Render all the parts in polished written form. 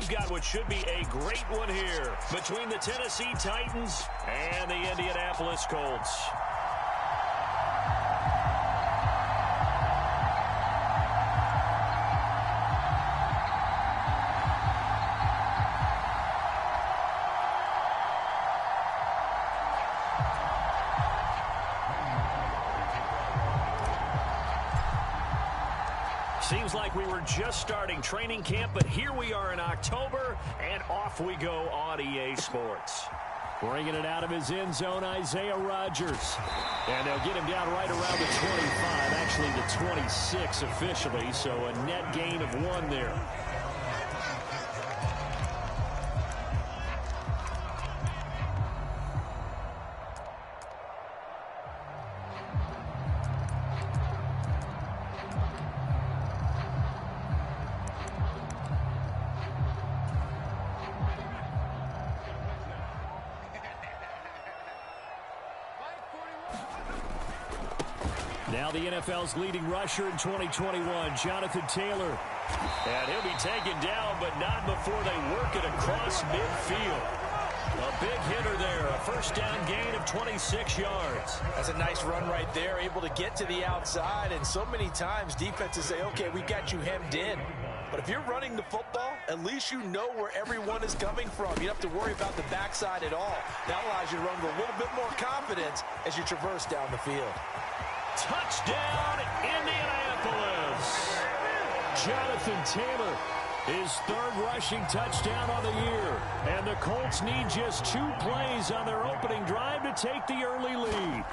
we've got what should be a great one here between the Tennessee Titans and the Indianapolis Colts. Seems like we were just starting training camp, but here we are in October, and off we go on EA Sports. Bringing it out of his end zone, Isaiah Rodgers. And they'll get him down right around the 25, actually the 26 officially, so a net gain of 1 there. Now the NFL's leading rusher in 2021, Jonathan Taylor. And he'll be taken down, but not before they work it across midfield. A big hitter there, a first down gain of 26 yards. That's a nice run right there, able to get to the outside. And so many times defenses say, okay, we got you hemmed in. But if you're running the football, at least you know where everyone is coming from. You don't have to worry about the backside at all. That allows you to run with a little bit more confidence as you traverse down the field. Touchdown, Indianapolis. Jonathan Taylor, his 3rd rushing touchdown of the year. And the Colts need just 2 plays on their opening drive to take the early lead.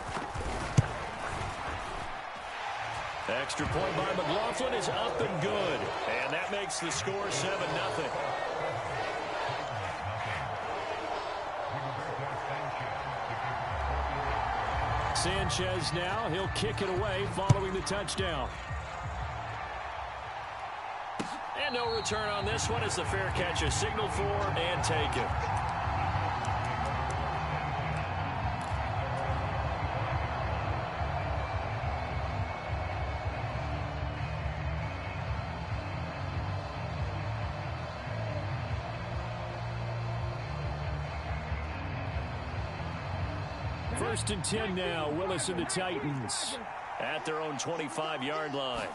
Extra point by McLaughlin is up and good. And that makes the score 7-0. Sanchez now, he'll kick it away following the touchdown. And no return on this one as the fair catch is signaled for and taken. First and 10 now, Willis and the Titans at their own 25-yard line.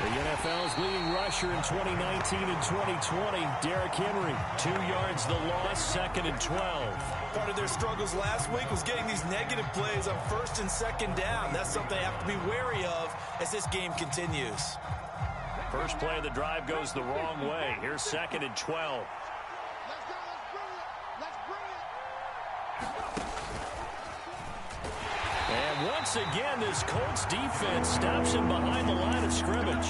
The NFL's leading rusher in 2019 and 2020, Derrick Henry. 2 yards the loss, 2nd and 12. Part of their struggles last week was getting these negative plays on 1st and 2nd down. That's something they have to be wary of as this game continues. First play of the drive goes the wrong way. Here's 2nd and 12. And once again, this Colts defense stops him behind the line of scrimmage.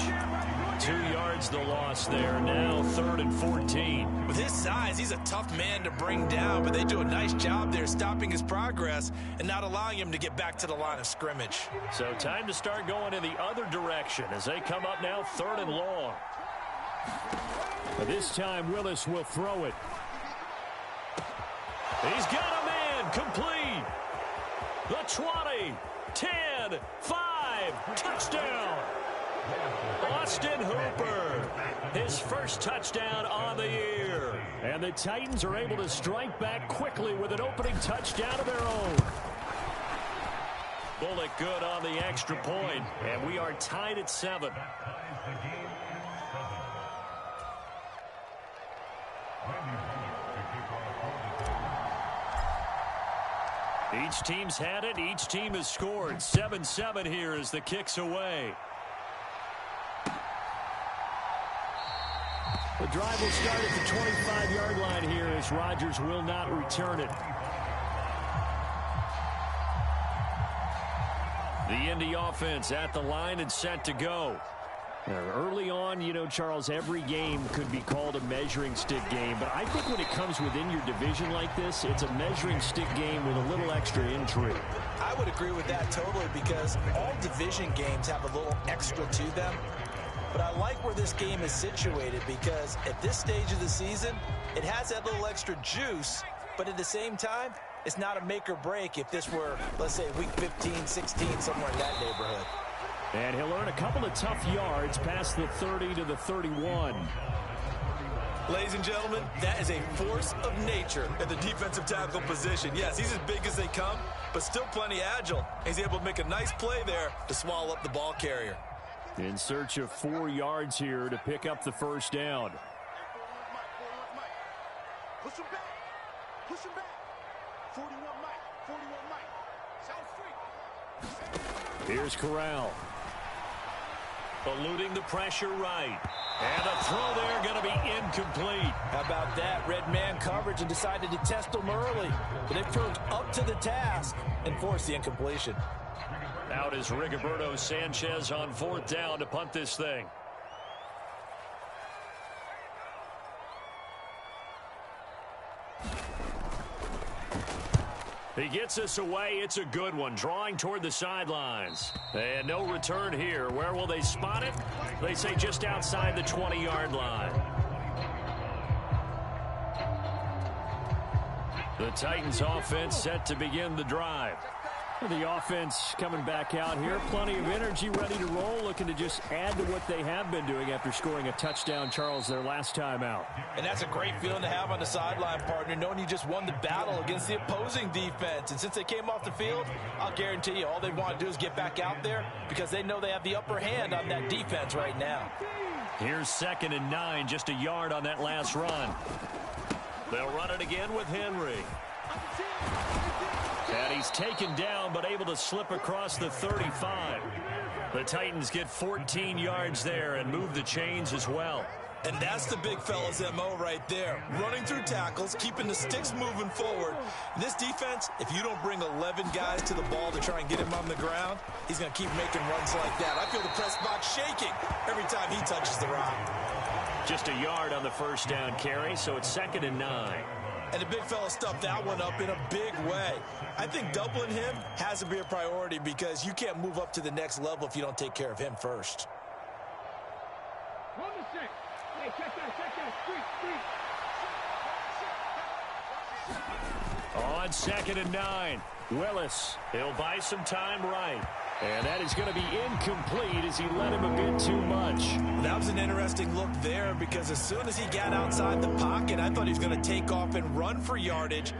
2 yards the loss there. Now 3rd and 14. With his size, he's a tough man to bring down, but they do a nice job there stopping his progress and not allowing him to get back to the line of scrimmage. So time to start going in the other direction as they come up now 3rd and long. But this time Willis will throw it. He's got a man complete. The 20, 10, 5, touchdown. Austin Hooper, his first touchdown on the year. And the Titans are able to strike back quickly with an opening touchdown of their own. Bullock good on the extra point, and we are tied at 7. Each team's had it. Each team has scored. 7-7 here as the kick's away. The drive will start at the 25-yard line here as Rodgers will not return it. The Indy offense at the line and set to go. Early on, you know, Charles, every game could be called a measuring stick game. But I think when it comes within your division like this, it's a measuring stick game with a little extra intrigue. I would agree with that totally because all division games have a little extra to them. But I like where this game is situated because at this stage of the season, it has that little extra juice. But at the same time, it's not a make or break if this were, let's say, week 15, 16, somewhere in that neighborhood. And he'll earn a couple of tough yards past the 30 to the 31. Ladies and gentlemen, that is a force of nature at the defensive tackle position. Yes, he's as big as they come, but still plenty agile. He's able to make a nice play there to swallow up the ball carrier. In search of 4 yards here to pick up the first down. Push him back. Push him back. 41 Mike. 41 Mike. South free. Here's Corral. Eluding the pressure right. And a throw there going to be incomplete. How about that? Red man coverage and decided to test them early. But they proved up to the task and forced the incompletion. Out is Rigoberto Sanchez on 4th down to punt this thing. He gets us away. It's a good one. Drawing toward the sidelines. And no return here. Where will they spot it? They say just outside the 20-yard line. The Titans offense set to begin the drive. The offense coming back out here. Plenty of energy, ready to roll, looking to just add to what they have been doing after scoring a touchdown, Charles, their last time out. And that's a great feeling to have on the sideline, partner, knowing you just won the battle against the opposing defense. And since they came off the field, I'll guarantee you all they want to do is get back out there because they know they have the upper hand on that defense right now. Here's 2nd and 9, just a yard on that last run. They'll run it again with Henry. And he's taken down, but able to slip across the 35. The Titans get 14 yards there and move the chains as well. And that's the big fella's MO right there. Running through tackles, keeping the sticks moving forward. This defense, if you don't bring 11 guys to the ball to try and get him on the ground, he's going to keep making runs like that. I feel the press box shaking every time he touches the rock. Just a yard on the first down carry, so it's 2nd and 9. And the big fella stuffed that one up in a big way. I think doubling him has to be a priority because you can't move up to the next level if you don't take care of him first. Run the 6. Hey, check that. Street. On 2nd and 9, Willis. He'll buy some time right. And that is going to be incomplete as he let him a bit too much. That was an interesting look there because as soon as he got outside the pocket, I thought he was going to take off and run for yardage.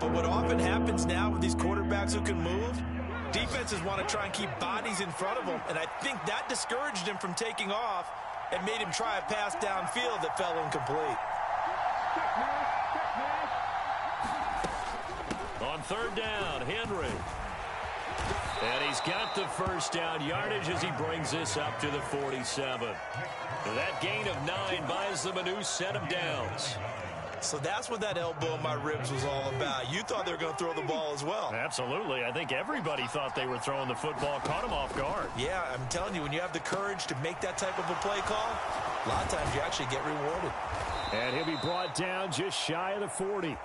But what often happens now with these quarterbacks who can move, defenses want to try and keep bodies in front of them. And I think that discouraged him from taking off and made him try a pass downfield that fell incomplete. On 3rd down, Henry. And he's got the first down yardage as he brings this up to the 47. That gain of 9 buys them a new set of downs. So that's what that elbow in my ribs was all about. You thought they were going to throw the ball as well. Absolutely. I think everybody thought they were throwing the football, caught him off guard. Yeah, I'm telling you, when you have the courage to make that type of a play call, a lot of times you actually get rewarded. And he'll be brought down just shy of the 40.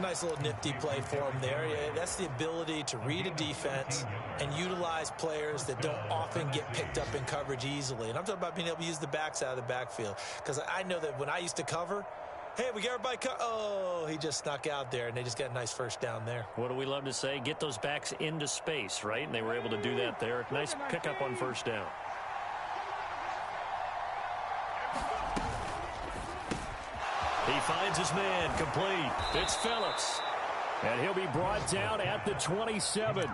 Nice little nifty play for him there. Yeah, that's the ability to read a defense and utilize players that don't often get picked up in coverage easily. And I'm talking about being able to use the backs out of the backfield. Because I know that when I used to cover, hey, we got everybody oh, he just snuck out there, and they just got a nice first down there. What do we love to say? Get those backs into space, right? And they were able to do that there. Nice pickup on first down. He finds his man, complete. It's Phillips. And he'll be brought down at the 27.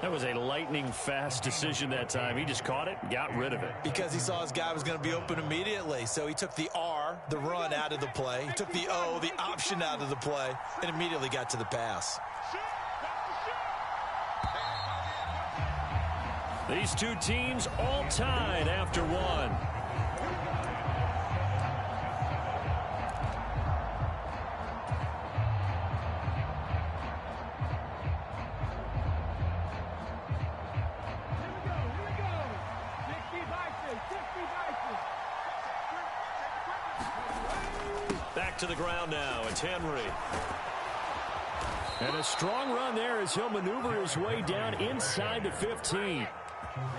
That was a lightning-fast decision that time. He just caught it and got rid of it. Because he saw his guy was going to be open immediately. So he took the R, the run, out of the play. He took the O, the option, out of the play, and immediately got to the pass. These two teams all tied after one. Back to the ground now. It's Henry. And a strong run there as he'll maneuver his way down inside the 15.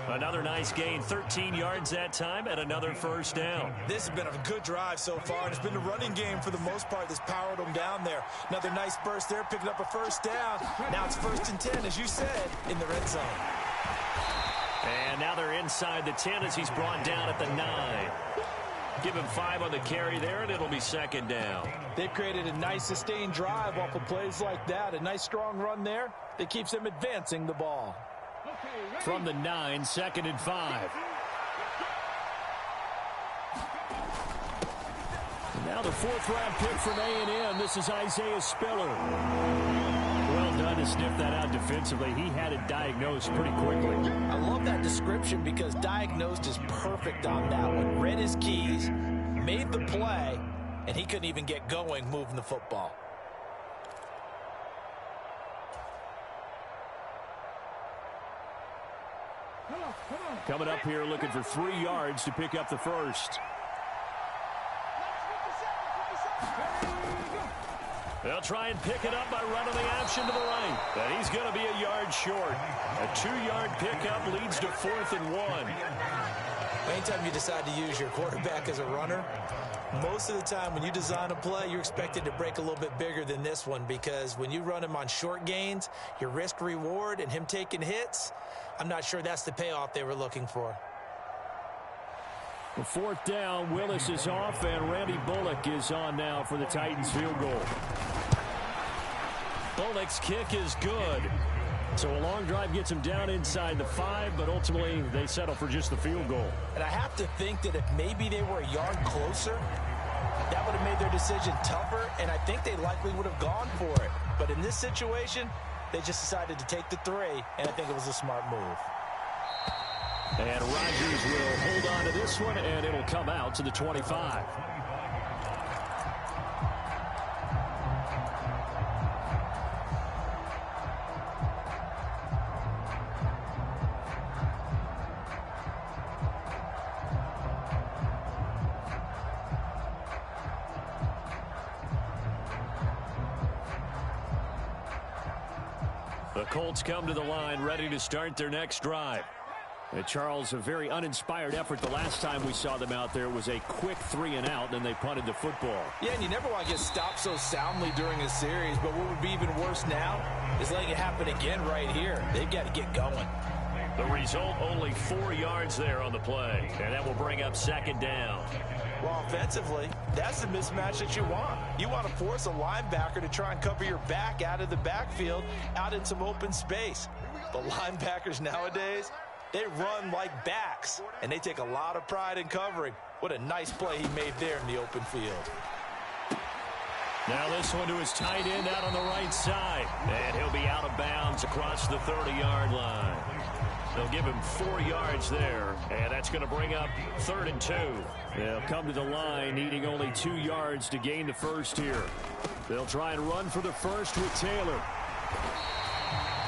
Another nice gain, 13 yards that time, and another first down. This has been a good drive so far, and it's been a running game for the most part that's powered them down there. Another nice burst there, picking up a first down. Now it's 1st and 10, as you said, in the red zone. And now they're inside the 10 as he's brought down at the 9. Give him 5 on the carry there, and it'll be second down. They've created a nice sustained drive off of plays like that. A nice strong run there that keeps them advancing the ball. From the 9, 2nd and 5. Now the 4th-round pick from A&M. This is Isaiah Spiller. Well done to sniff that out defensively. He had it diagnosed pretty quickly. I love that description because diagnosed is perfect on that one. Read his keys, made the play, and he couldn't even get going moving the football. Coming up here looking for 3 yards to pick up the first. They'll try and pick it up by running the option to the right. But he's going to be a yard short. A 2-yard pickup leads to 4th and 1. Anytime you decide to use your quarterback as a runner, most of the time when you design a play, you're expected to break a little bit bigger than this one because when you run him on short gains, your risk-reward and him taking hits, I'm not sure that's the payoff they were looking for. The 4th down, Willis is off, and Randy Bullock is on now for the Titans field goal. Bullock's kick is good. So a long drive gets him down inside the 5, but ultimately they settle for just the field goal. And I have to think that if maybe they were a yard closer, that would have made their decision tougher, and I think they likely would have gone for it. But in this situation, they just decided to take the 3, and I think it was a smart move. And Rodgers will hold on to this one, and it'll come out to the 25. The Colts come to the line, ready to start their next drive. And Charles, a very uninspired effort the last time we saw them out there. It was a quick 3 and out, and they punted the football. Yeah, and you never want to get stopped so soundly during a series, but what would be even worse now is letting it happen again right here. They've got to get going. The result, only 4 yards there on the play, and that will bring up 2nd down. Well, offensively, that's the mismatch that you want. You want to force a linebacker to try and cover your back out of the backfield, out in some open space. The linebackers nowadays, they run like backs, and they take a lot of pride in covering. What a nice play he made there in the open field. Now this one to his tight end out on the right side. And he'll be out of bounds across the 30-yard line. They'll give him 4 yards there, and that's going to bring up 3rd and 2. They'll come to the line, needing only 2 yards to gain the first here. They'll try and run for the first with Taylor.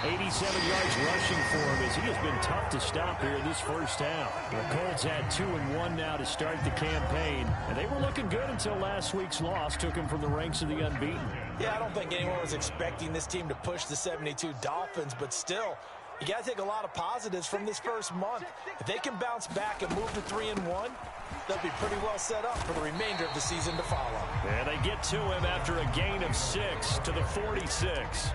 87 yards rushing for him as he has been tough to stop here in this first half. The Colts had 2-1 now to start the campaign, and they were looking good until last week's loss took them from the ranks of the unbeaten. Yeah, I don't think anyone was expecting this team to push the 72 Dolphins, but still, you got to take a lot of positives from this first month. If they can bounce back and move to 3-1, they'll be pretty well set up for the remainder of the season to follow. And they get to him after a gain of 6 to the 46.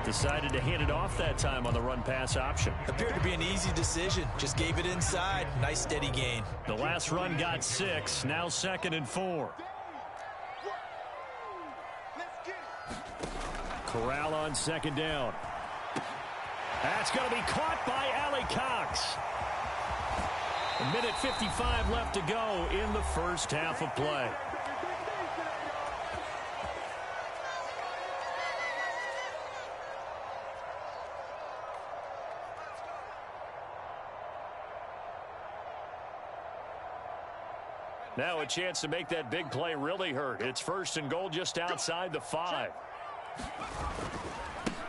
Decided to hand it off that time on the run-pass option. Appeared to be an easy decision. Just gave it inside. Nice steady gain. The last run got 6. Now 2nd and 4. Corral on 2nd down. That's going to be caught by Allie Cox. 1:55 left to go in the first half of play. Now a chance to make that big play really hurt. It's 1st and goal just outside the 5.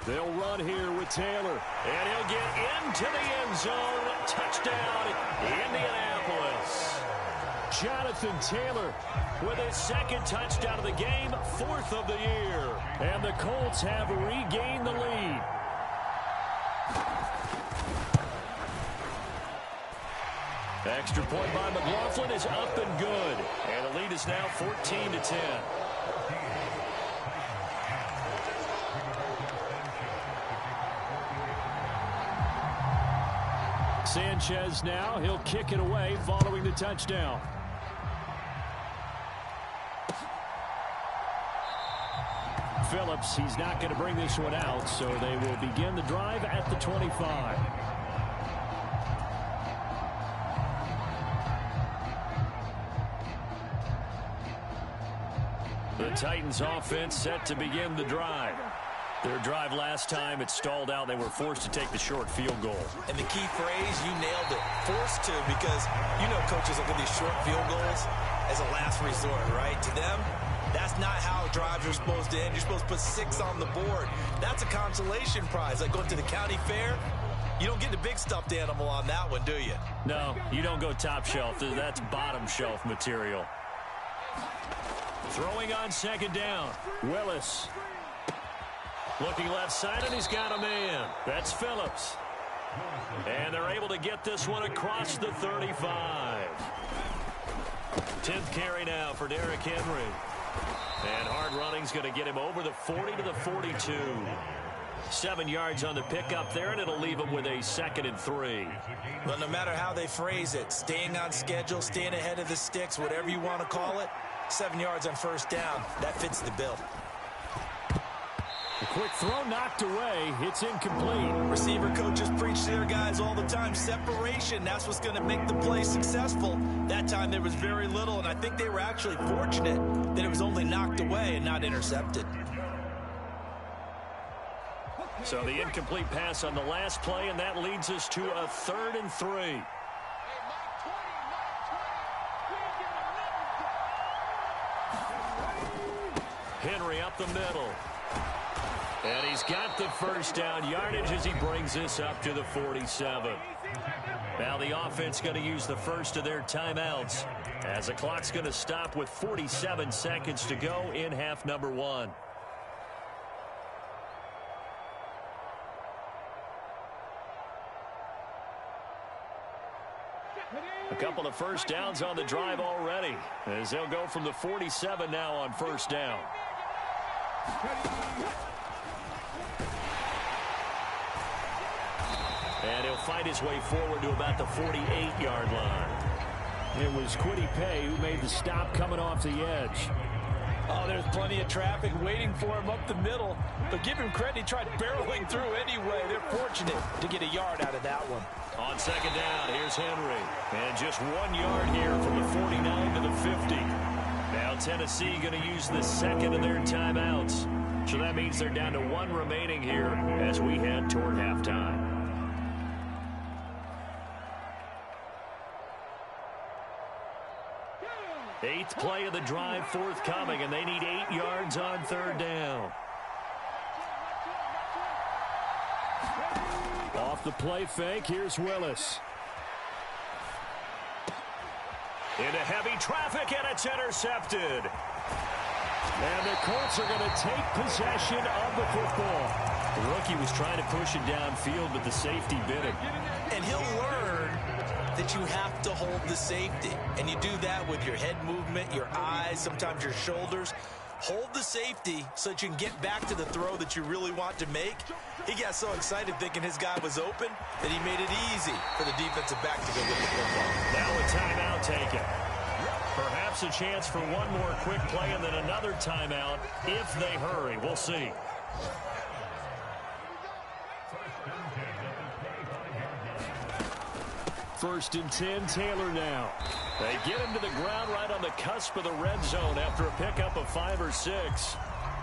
They'll run here with Taylor. And he'll get into the end zone. Touchdown, Indianapolis. Jonathan Taylor with his 2nd touchdown of the game, 4th of the year. And the Colts have regained the lead. Extra point by McLaughlin is up and good. And the lead is now 14-10. Sanchez now, he'll kick it away following the touchdown. Phillips. He's not going to bring this one out, so they will begin the drive at the 25. The Titans offense set to begin the drive. Their drive last time, it stalled out. They were forced to take the short field goal. And the key phrase, you nailed it. Forced to, because you know coaches look at these short field goals as a last resort, right? To them, that's not how drives are supposed to end. You're supposed to put 6 on the board. That's a consolation prize. Like going to the county fair, you don't get the big stuffed animal on that one, do you? No, you don't go top shelf. That's bottom shelf material. Throwing on second down. Willis. Looking left side, and he's got a man. That's Phillips. And they're able to get this one across the 35. 10th carry now for Derrick Henry. And hard running's going to get him over the 40 to the 42. 7 yards on the pickup there, and it'll leave him with a 2nd and 3. Well, no matter how they phrase it, staying on schedule, staying ahead of the sticks, whatever you want to call it, 7 yards on first down, that fits the bill. A quick throw knocked away. It's incomplete. Receiver coaches preach to their guys all the time. Separation, that's what's going to make the play successful. That time there was very little, and I think they were actually fortunate that it was only knocked away and not intercepted. So the incomplete pass on the last play, and that leads us to a 3rd and 3. Henry up the middle. And he's got the first down yardage as he brings this up to the 47. Now the offense going to use the first of their timeouts as the clock's going to stop with 47 seconds to go in half number 1. A couple of first downs on the drive already as they'll go from the 47 now on first down. And he'll fight his way forward to about the 48-yard line. It was Kwity Paye who made the stop coming off the edge. Oh, there's plenty of traffic waiting for him up the middle. But give him credit, he tried barreling through anyway. They're fortunate to get a yard out of that one. On second down, here's Henry. And just 1 yard here from the 49 to the 50. Now Tennessee going to use the second of their timeouts. So that means they're down to 1 remaining here as we head toward halftime. Eighth play of the drive forthcoming, and they need 8 yards on third down. Off the play fake, here's Willis. Into heavy traffic, and it's intercepted. And the Colts are going to take possession of the football. The rookie was trying to push it downfield, but the safety bit him. And he'll learn that you have to hold the safety. And you do that with your head movement, your eyes, sometimes your shoulders. Hold the safety so that you can get back to the throw that you really want to make. He got so excited thinking his guy was open that he made it easy for the defensive back to go get the football. Now a timeout taken. Perhaps a chance for one more quick play and then another timeout if they hurry. We'll see. First and 10, Taylor now. They get him to the ground right on the cusp of the red zone after a pickup of 5 or 6.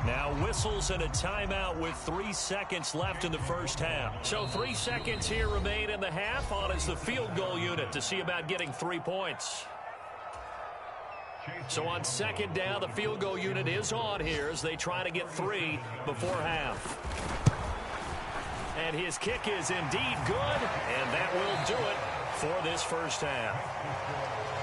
Now whistles and a timeout with 3 seconds left in the first half. So 3 seconds here remain in the half. On is the field goal unit to see about getting 3 points. So on second down, the field goal unit is on here as they try to get 3 before half. And his kick is indeed good, and that will do it for this first half.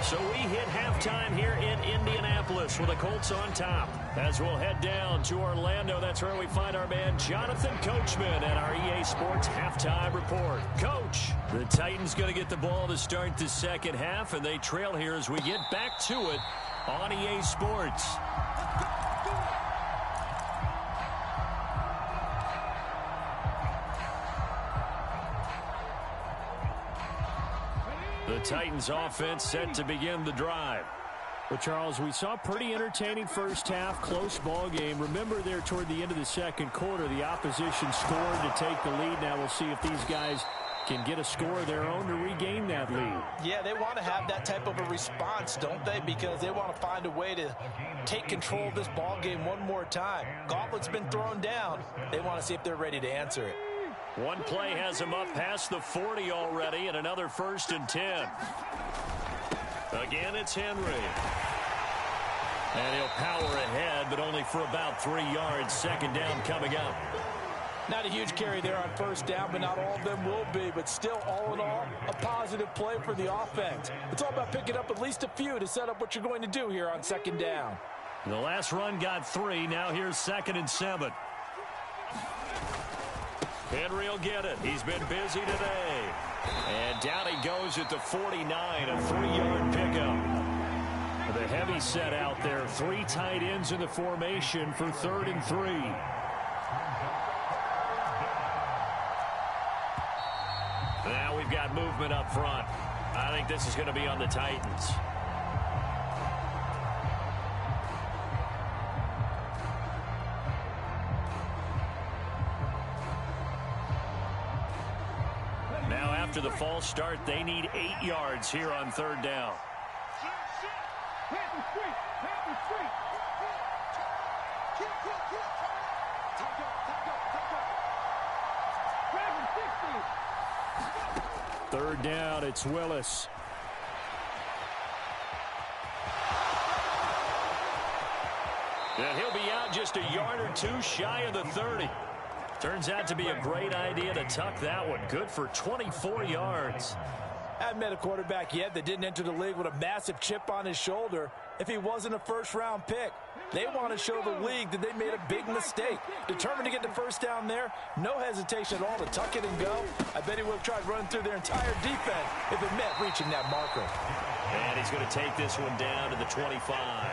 So we hit halftime here in Indianapolis with the Colts on top. As we'll head down to Orlando, that's where we find our man Jonathan Coachman at our EA Sports Halftime Report. Coach, the Titans going to get the ball to start the second half, and they trail here as we get back to it on EA Sports. The Titans offense set to begin the drive. Well, Charles, we saw a pretty entertaining first half, close ball game. Remember there toward the end of the second quarter, the opposition scored to take the lead. Now we'll see if these guys can get a score of their own to regain that lead. Yeah, they want to have that type of a response, don't they? Because they want to find a way to take control of this ball game one more time. Gauntlet's been thrown down. They want to see if they're ready to answer it. One play has him up past the 40 already, and another 1st and 10. Again, it's Henry. And he'll power ahead, but only for about 3 yards. Second down coming up. Not a huge carry there on first down, but not all of them will be. But still, all in all, a positive play for the offense. It's all about picking up at least a few to set up what you're going to do here on second down. The last run got 3. Now here's 2nd and 7. Henry will get it. He's been busy today. And down he goes at the 49, a 3-yard pickup. The heavy set out there. 3 tight ends in the formation for 3rd and 3. Now we've got movement up front. I think this is going to be on the Titans. Now after the false start, they need 8 yards here on 3rd down. Third down, it's Willis. And he'll be out just a yard or 2 shy of the 30. Turns out to be a great idea to tuck that one. Good for 24 yards. I haven't met a quarterback yet that didn't enter the league with a massive chip on his shoulder if he wasn't a first-round pick. They want to show the league that they made a big mistake. Determined to get the first down there. No hesitation at all to tuck it and go. I bet he would have tried running through their entire defense if it meant reaching that marker. And he's going to take this one down to the 25.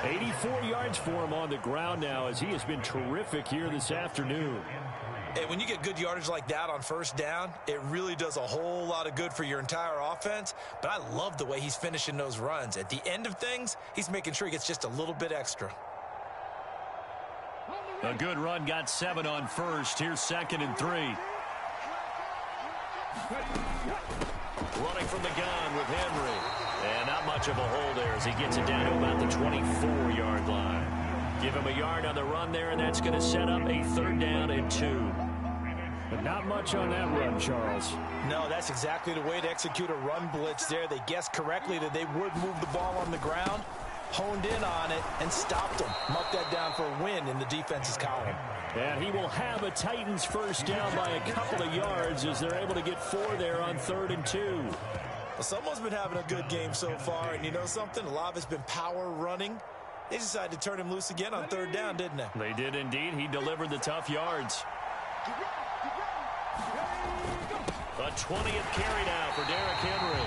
84 yards for him on the ground now as he has been terrific here this afternoon. Hey, when you get good yardage like that on first down, it really does a whole lot of good for your entire offense. But I love the way he's finishing those runs. At the end of things, he's making sure he gets just a little bit extra. A good run got 7 on first. Here's 2nd and 3. Running from the gun with Henry. And not much of a hole there as he gets it down to about the 24-yard line. Give him a yard on the run there, and that's going to set up a 3rd down and 2. But not much on that run, Charles. No, that's exactly the way to execute a run blitz there. They guessed correctly that they would move the ball on the ground, honed in on it, and stopped them. Marked that down for a win in the defense's column. And he will have a Titans first down by a couple of yards as they're able to get 4 there on 3rd and 2. Well, someone's been having a good game so far, and you know something? A lot of it's been power running. They decided to turn him loose again on 3rd down, didn't they? They did indeed. He delivered the tough yards. A 20th carry now for Derrick Henry.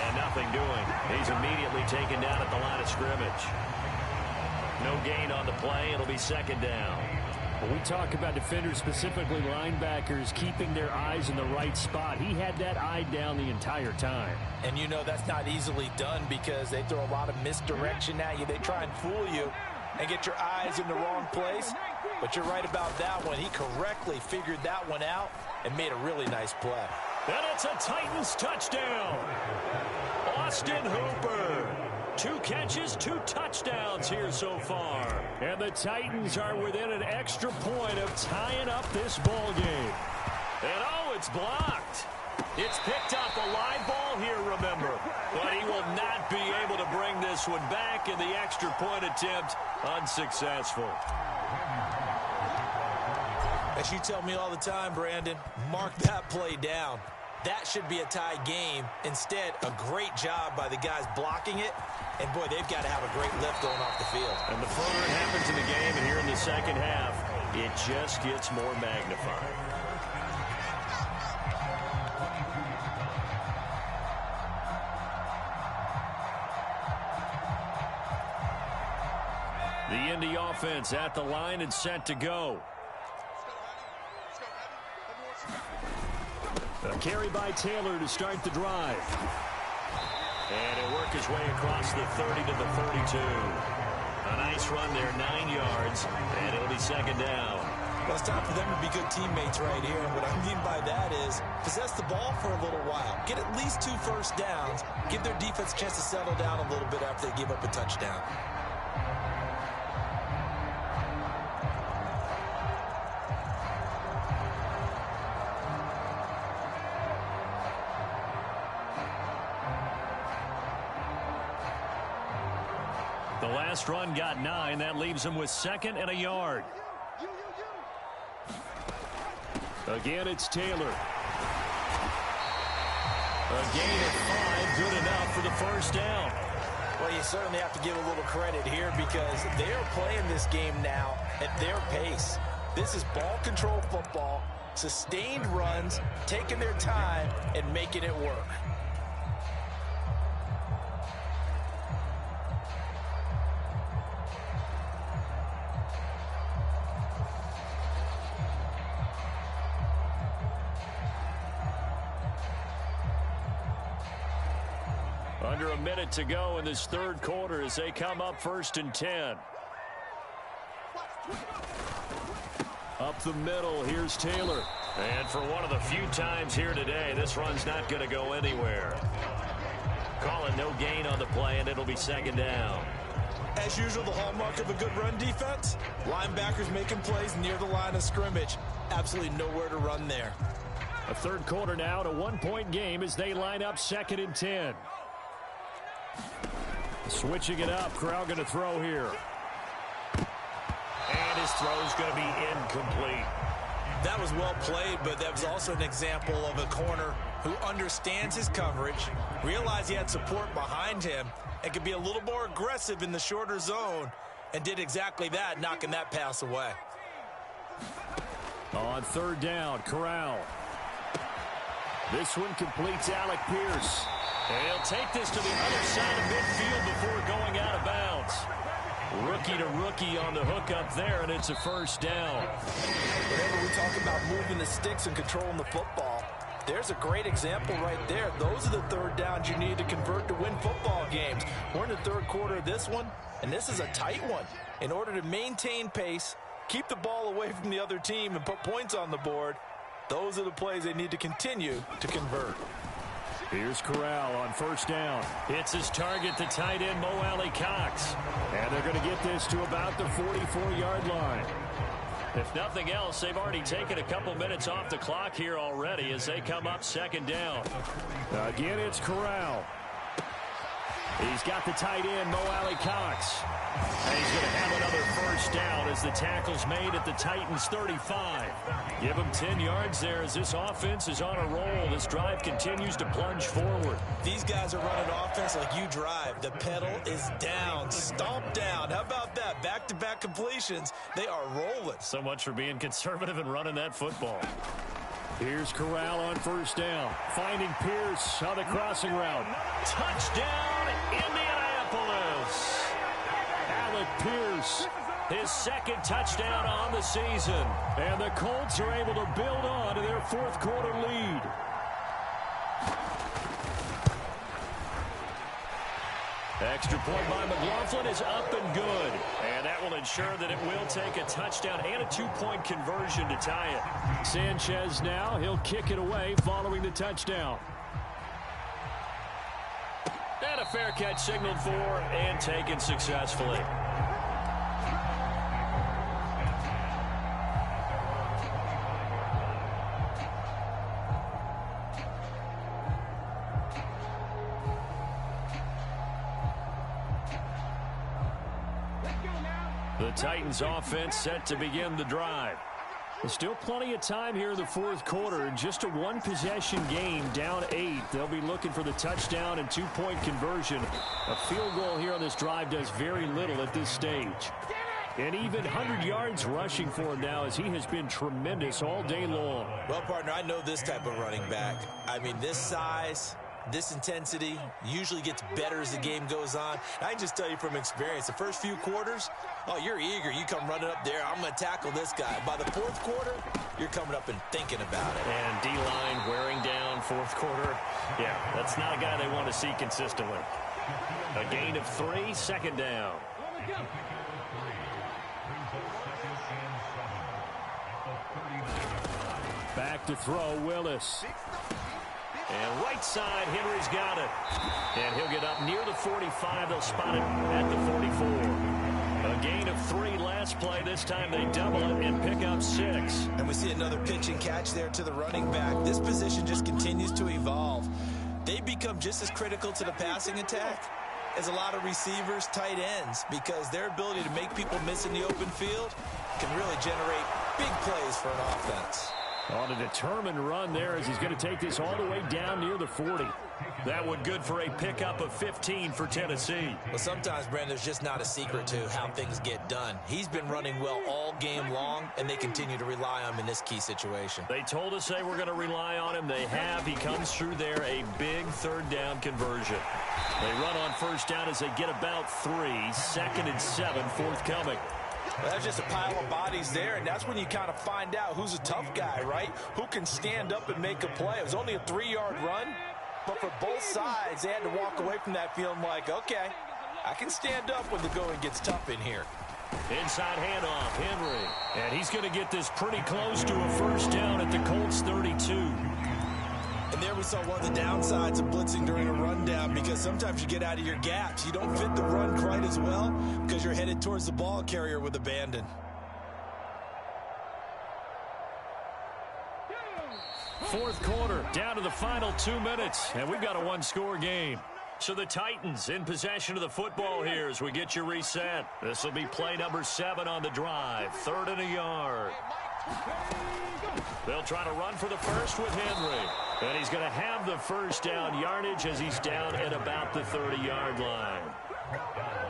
And nothing doing. He's immediately taken down at the line of scrimmage. No gain on the play. It'll be 2nd down. When we talk about defenders, specifically linebackers, keeping their eyes in the right spot, he had that eye down the entire time. And you know that's not easily done because they throw a lot of misdirection at you. They try and fool you and get your eyes in the wrong place. But you're right about that one. He correctly figured that one out and made a really nice play. And it's a Titans touchdown. Austin Hooper. 2 catches, 2 touchdowns here so far. And the Titans are within an extra point of tying up this ball game. And oh, it's blocked. It's picked up a live ball here, remember. But he will not be able to bring this one back, in the extra point attempt unsuccessful. As you tell me all the time, Brandon, mark that play down. That should be a tie game. Instead, a great job by the guys blocking it. And, boy, they've got to have a great lift going off the field. And the further it happens in the game, and here in the second half, it just gets more magnified. The Indy offense at the line and set to go. A carry by Taylor to start the drive. And he'll work his way across the 30 to the 32. A nice run there, 9 yards, and it'll be second down. Well, it's time for them to be good teammates right here. And what I mean by that is possess the ball for a little while. Get at least 2 first downs. Give their defense a chance to settle down a little bit after they give up a touchdown. The last run got 9. That leaves him with 2nd and a yard. Again, it's Taylor. A gain of 5, good enough for the first down. Well, you certainly have to give a little credit here because they're playing this game now at their pace. This is ball control football, sustained runs, taking their time, and making it work. Under a minute to go in this third quarter as they come up 1st and 10. Up the middle, here's Taylor. And for one of the few times here today, this run's not going to go anywhere. Calling no gain on the play, and it'll be second down. As usual, the hallmark of a good run defense, linebackers making plays near the line of scrimmage. Absolutely nowhere to run there. A third quarter now, and a 1-point game as they line up 2nd and 10. Switching it up, Corral going to throw here. And his throw's going to be incomplete. That was well played, but that was also an example of a corner who understands his coverage, realized he had support behind him, and could be a little more aggressive in the shorter zone, and did exactly that, knocking that pass away. On 3rd down, Corral. This one completes Alec Pierce. And he'll take this to the other side of midfield before going out of bounds. Rookie to rookie on the hook up there, and it's a first down. Whenever we talk about moving the sticks and controlling the football, there's a great example right there. Those are the third downs you need to convert to win football games. We're in the third quarter of this one, and this is a tight one. In order to maintain pace, keep the ball away from the other team, and put points on the board, those are the plays they need to continue to convert. Here's Corral on 1st down. It's his target, the tight end, Mo Alley-Cox. And they're going to get this to about the 44-yard line. If nothing else, they've already taken a couple minutes off the clock here already as they come up 2nd down. Again, it's Corral. He's got the tight end, Mo Alley-Cox. And he's going to have another first down as the tackle's made at the Titans' 35. Give him 10 yards there as this offense is on a roll. This drive continues to plunge forward. These guys are running offense like you drive. The pedal is down, stomp down. How about that? Back-to-back completions. They are rolling. So much for being conservative and running that football. Here's Corral on 1st down. Finding Pierce on the crossing route. Touchdown, Indianapolis. Alec Pierce, his 2nd touchdown on the season. And the Colts are able to build on to their 4th quarter lead. Extra point by McLaughlin is up and good. And that will ensure that it will take a touchdown and a 2-point conversion to tie it. Sanchez now, he'll kick it away following the touchdown. And a fair catch signaled for and taken successfully. The Titans offense set to begin the drive. There's still plenty of time here in the 4th quarter. Just a 1-possession game, down 8. They'll be looking for the touchdown and 2-point conversion. A field goal here on this drive does very little at this stage. And even 100 yards rushing for him now as he has been tremendous all day long. Well, partner, I know this type of running back. I mean, this size, this intensity usually gets better as the game goes on. I can just tell you from experience, the first few quarters, oh, you're eager. You come running up there. I'm going to tackle this guy. By the 4th quarter, you're coming up and thinking about it. And D-line wearing down fourth quarter. Yeah, that's not a guy they want to see consistently. A gain of 3, second down. Back to throw, Willis. And right side, Henry's got it. And he'll get up near the 45. They'll spot it at the 44. A gain of 3 last play. This time they double it and pick up 6. And we see another pitch and catch there to the running back. This position just continues to evolve. They become just as critical to the passing attack as a lot of receivers, tight ends, because their ability to make people miss in the open field can really generate big plays for an offense. On a determined run there as he's going to take this all the way down near the 40. That would good for a pickup of 15 for Tennessee. Well, sometimes, Brandon, there's just not a secret to how things get done. He's been running well all game long, and they continue to rely on him in this key situation. They told us they were going to rely on him. They have. He comes through there, a big third down conversion. They run on first down as they get about 3. 2nd and 7, forthcoming. Well, that's just a pile of bodies there, and that's when you kind of find out who's a tough guy, right? Who can stand up and make a play. It was only a 3-yard run, but for both sides, they had to walk away from that feeling like, okay, I can stand up when the going gets tough in here. Inside handoff, Henry. And he's going to get this pretty close to a first down at the Colts 32. And there we saw one of the downsides of blitzing during a rundown, because sometimes you get out of your gaps. You don't fit the run quite as well because you're headed towards the ball carrier with abandon. Fourth quarter, down to the final 2 minutes, and we've got a one-score game. So the Titans in possession of the football here as we get you reset. This will be play number 7 on the drive, 3rd and a yard. They'll try to run for the first with Henry. And he's going to have the first down yardage as he's down at about the 30-yard line.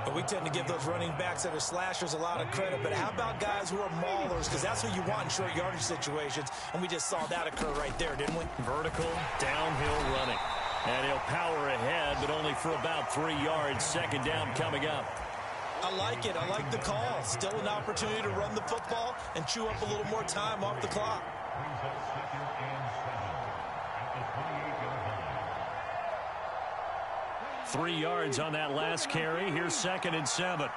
But we tend to give those running backs that are slashers a lot of credit. But how about guys who are maulers? Because that's what you want in short yardage situations. And we just saw that occur right there, didn't we? Vertical, downhill running. And he'll power ahead, but only for about 3 yards. Second down coming up. I like it. I like the call. Still an opportunity to run the football and chew up a little more time off the clock. Three yards on that last carry. Here's 2nd and 7.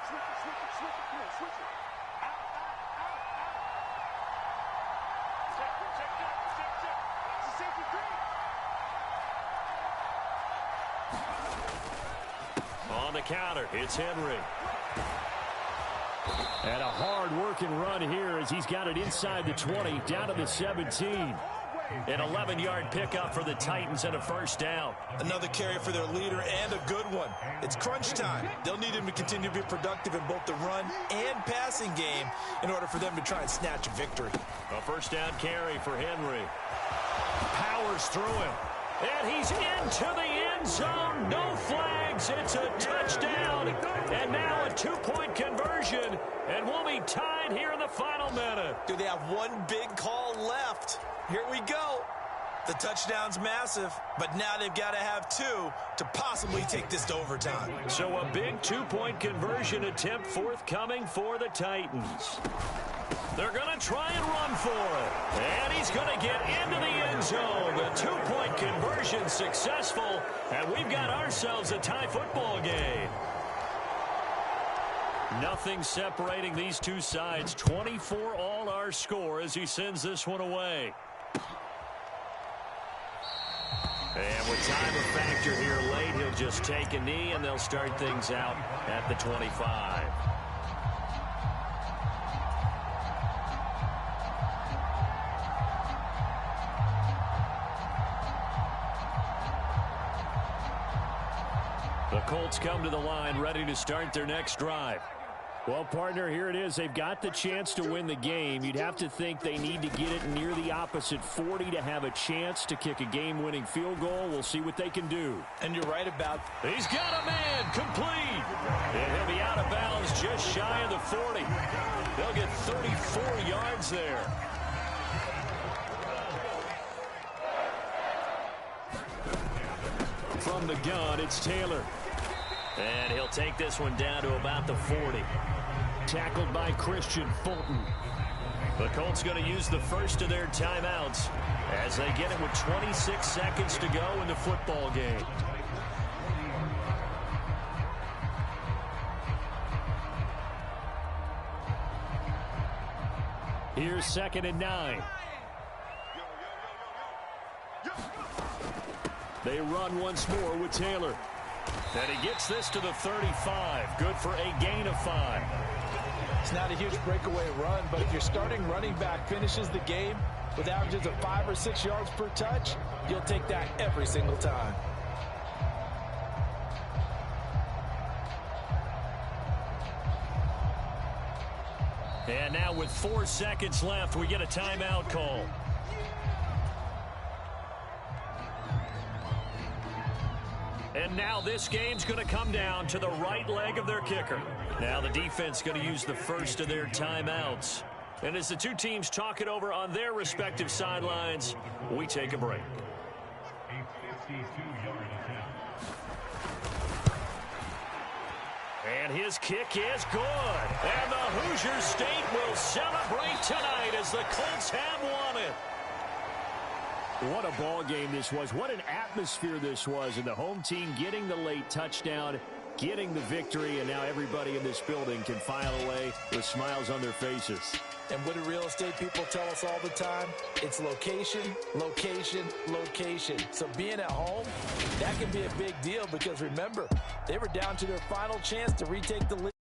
On the counter, it's Henry. And a hard-working run here as he's got it inside the 20, down to the 17. An 11-yard pickup for the Titans and a first down. Another carry for their leader and a good one. It's crunch time. They'll need him to continue to be productive in both the run and passing game in order for them to try and snatch a victory. A first down carry for Henry. Powers through him. And he's into the end zone. No flags. It's a touchdown. And now a 2-point conversion. And we'll be tied here in the final minute. Do they have one big call left? Here we go. The touchdown's massive, but now they've got to have 2 to possibly take this to overtime. So a big 2-point conversion attempt forthcoming for the Titans. They're going to try and run for it. And he's going to get into the end zone. The 2-point conversion successful. And we've got ourselves a tie football game. Nothing separating these two sides. 24 all our score as he sends this one away. And with time a factor here late, he'll just take a knee and they'll start things out at the 25. The Colts come to the line ready to start their next drive. Well, partner, here it is. They've got the chance to win the game. You'd have to think they need to get it near the opposite 40 to have a chance to kick a game-winning field goal. We'll see what they can do. And you're right about... He's got a man complete. And he'll be out of bounds just shy of the 40. They'll get 34 yards there. From the gun, it's Taylor. And he'll take this one down to about the 40. Tackled by Christian Fulton. The Colts going to use the first of their timeouts as they get it with 26 seconds to go in the football game. Here's 2nd and 9. They run once more with Taylor. And he gets this to the 35. Good for a gain of 5. It's not a huge breakaway run, but if your starting running back finishes the game with averages of 5 or 6 yards per touch, you'll take that every single time. And now with 4 seconds left, we get a timeout call. And now this game's going to come down to the right leg of their kicker. Now the defense going to use the first of their timeouts. And as the two teams talk it over on their respective sidelines, we take a break. And his kick is good. And the Hoosier State will celebrate tonight as the Colts have won it. What a ball game this was. What an atmosphere this was. And the home team getting the late touchdown, getting the victory, and now everybody in this building can file away with smiles on their faces. And what do real estate people tell us all the time? It's location, location, location. So being at home, that can be a big deal because remember, they were down to their final chance to retake the lead.